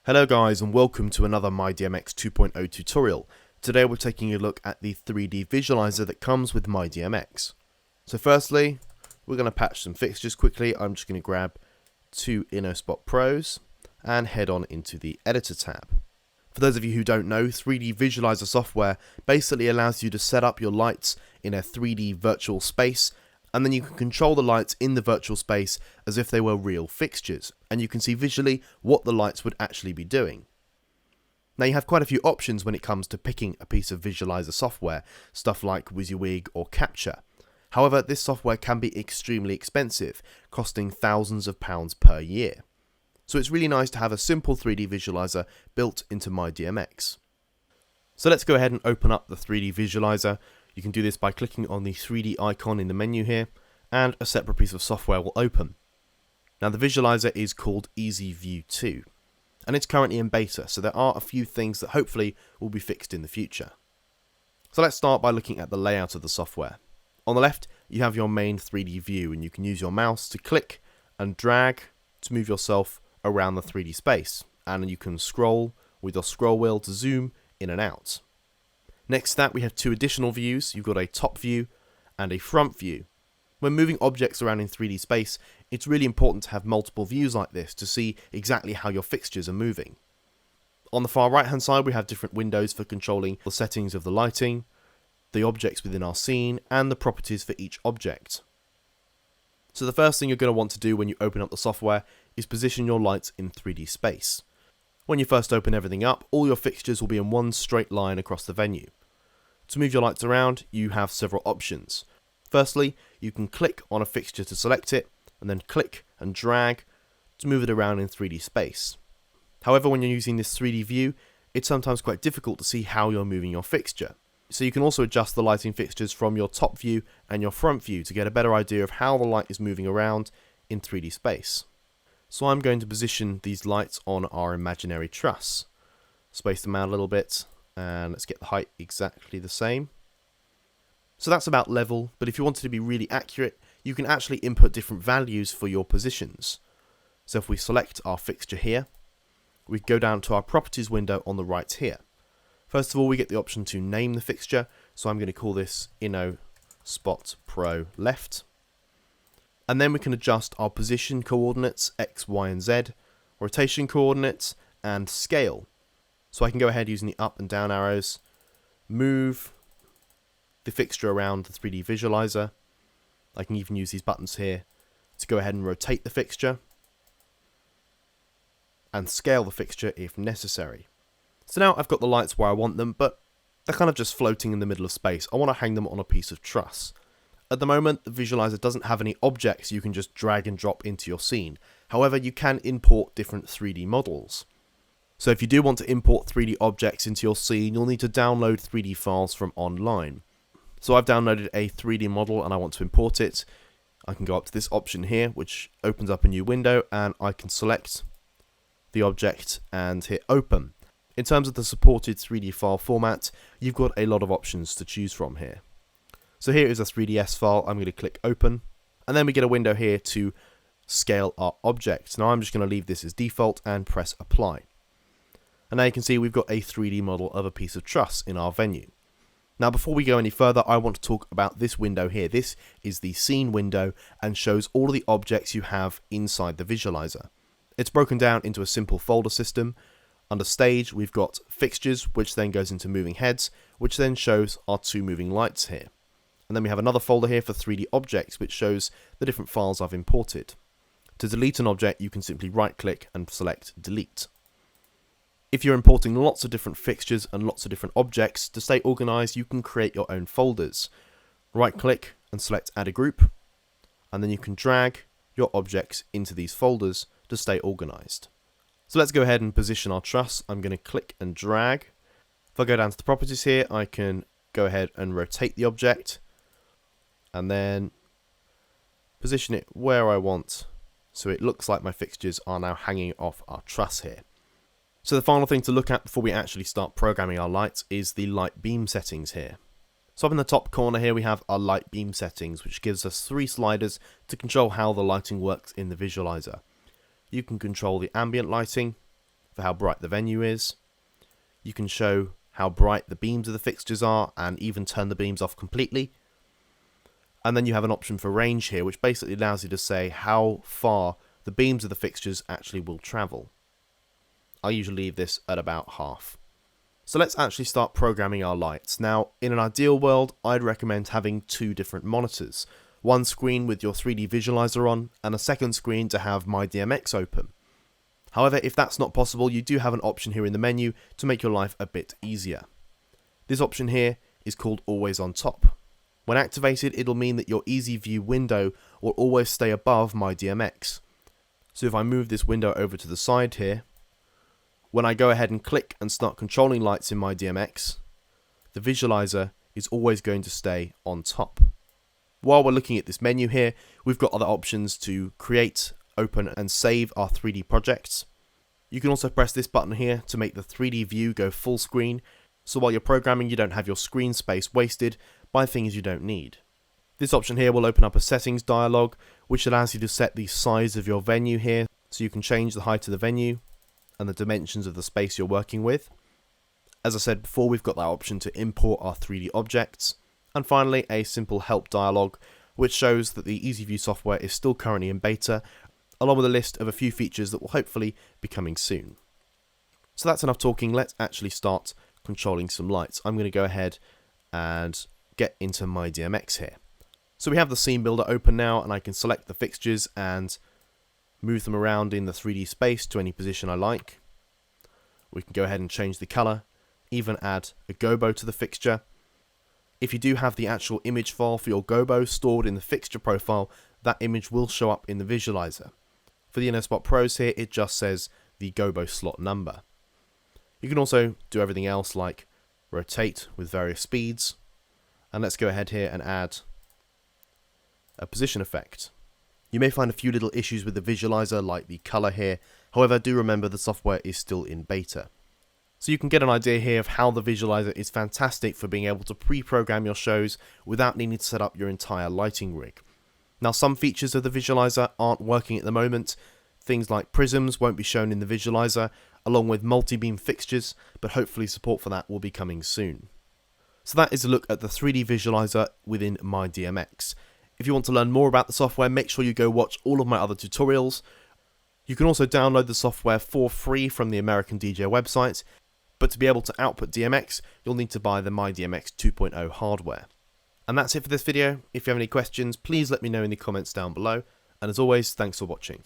Hello guys and welcome to another MyDMX 2.0 tutorial. Today we're taking a look at the 3D visualizer that comes with MyDMX. So firstly, we're going to patch some fixtures quickly. I'm just going to grab two InnoSpot Pros and head on into the Editor tab. For those of you who don't know, 3D visualizer software basically allows you to set up your lights in a 3D virtual space, and then you can control the lights in the virtual space as if they were real fixtures, and you can see visually what the lights would actually be doing. Now you have quite a few options when it comes to picking a piece of visualizer software, stuff like WYSIWYG or Capture. However, this software can be extremely expensive, costing thousands of pounds per year. So it's really nice to have a simple 3D visualizer built into MyDMX. So let's go ahead and open up the 3D visualizer. You can do this by clicking on the 3D icon in the menu here, and a separate piece of software will open. Now the visualizer is called EasyView 2, and it's currently in beta, so there are a few things that hopefully will be fixed in the future. So let's start by looking at the layout of the software. On the left, you have your main 3D view, and you can use your mouse to click and drag to move yourself around the 3D space, and you can scroll with your scroll wheel to zoom in and out. Next to that, we have two additional views. You've got a top view and a front view. When moving objects around in 3D space, it's really important to have multiple views like this to see exactly how your fixtures are moving. On the far right hand side, we have different windows for controlling the settings of the lighting, the objects within our scene, and the properties for each object. So the first thing you're going to want to do when you open up the software is position your lights in 3D space. When you first open everything up, all your fixtures will be in one straight line across the venue. To move your lights around, you have several options. Firstly, you can click on a fixture to select it, and then click and drag to move it around in 3D space. However, when you're using this 3D view, it's sometimes quite difficult to see how you're moving your fixture. So you can also adjust the lighting fixtures from your top view and your front view to get a better idea of how the light is moving around in 3D space. So I'm going to position these lights on our imaginary truss. Space them out a little bit, and let's get the height exactly the same. So that's about level, but if you wanted to be really accurate, you can actually input different values for your positions. So if we select our fixture here, we go down to our properties window on the right here. First of all, we get the option to name the fixture, so I'm going to call this InnoSpot Pro Left. And then we can adjust our position coordinates, X, Y, and Z, rotation coordinates, and scale. So I can go ahead using the up and down arrows, move the fixture around the 3D visualizer. I can even use these buttons here to go ahead and rotate the fixture and scale the fixture if necessary. So now I've got the lights where I want them, but they're kind of just floating in the middle of space. I want to hang them on a piece of truss. At the moment, the visualizer doesn't have any objects you can just drag and drop into your scene. However, you can import different 3D models. So if you do want to import 3D objects into your scene, you'll need to download 3D files from online. So I've downloaded a 3D model and I want to import it. I can go up to this option here, which opens up a new window, and I can select the object and hit open. In terms of the supported 3D file format, you've got a lot of options to choose from here. So here is a 3ds file. I'm going to click open, and then we get a window here to scale our object. Now I'm just going to leave this as default and press apply. And now you can see we've got a 3D model of a piece of truss in our venue. Now before we go any further, I want to talk about this window here. This is the scene window and shows all of the objects you have inside the visualizer. It's broken down into a simple folder system. Under stage, we've got fixtures, which then goes into moving heads, which then shows our two moving lights here. And then we have another folder here for 3D objects, which shows the different files I've imported. To delete an object, you can simply right click and select delete. If you're importing lots of different fixtures and lots of different objects, to stay organized, you can create your own folders. Right click and select add a group, and then you can drag your objects into these folders to stay organized. So let's go ahead and position our truss. I'm going to click and drag. If I go down to the properties here, I can go ahead and rotate the object and then position it where I want, so it looks like my fixtures are now hanging off our truss here. So the final thing to look at before we actually start programming our lights is the light beam settings here. So up in the top corner here we have our light beam settings, which gives us 3 sliders to control how the lighting works in the visualizer. You can control the ambient lighting. for how bright the venue is. You can show how bright the beams of the fixtures are and even turn the beams off completely. And then you have an option for range here, which basically allows you to say how far the beams of the fixtures actually will travel. I usually leave this at about half. So let's actually start programming our lights. Now, in an ideal world, I'd recommend having two different monitors. One screen with your 3D Visualiser on, and a second screen to have MyDMX open. However, if that's not possible, you do have an option here in the menu to make your life a bit easier. This option here is called Always on Top. When activated, it'll mean that your Easy View window will always stay above MyDMX. So if I move this window over to the side here, when I go ahead and click and start controlling lights in MyDMX, the visualizer is always going to stay on top. While we're looking at this menu here, we've got other options to create, open and save our 3D projects. You can also press this button here to make the 3D view go full screen, so while you're programming you don't have your screen space wasted by things you don't need. This option here will open up a settings dialog, which allows you to set the size of your venue here, so you can change the height of the venue and the dimensions of the space you're working with. As I said before, we've got that option to import our 3D objects. And finally, a simple help dialog, which shows that the EasyView software is still currently in beta, along with a list of a few features that will hopefully be coming soon. So that's enough talking, let's actually start controlling some lights. I'm going to go ahead and get into MyDMX here. So we have the scene builder open now, and I can select the fixtures and move them around in the 3D space to any position I like. We can go ahead and change the color, even add a gobo to the fixture. If you do have the actual image file for your gobo stored in the fixture profile, that image will show up in the visualizer. For the InnoSpot Pros here, it just says the gobo slot number. You can also do everything else like rotate with various speeds. And let's go ahead here and add a position effect. You may find a few little issues with the visualizer like the color here. However, do remember the software is still in beta. So you can get an idea here of how the visualizer is fantastic for being able to pre-program your shows without needing to set up your entire lighting rig. Now, some features of the visualizer aren't working at the moment. Things like prisms won't be shown in the visualizer, along with multi-beam fixtures, but hopefully support for that will be coming soon. So that is a look at the 3D visualizer within MyDMX. If you want to learn more about the software, make sure you go watch all of my other tutorials. You can also download the software for free from the American DJ website, but to be able to output DMX, you'll need to buy the MyDMX 2.0 hardware. And that's it for this video. If you have any questions, please let me know in the comments down below. And as always, thanks for watching.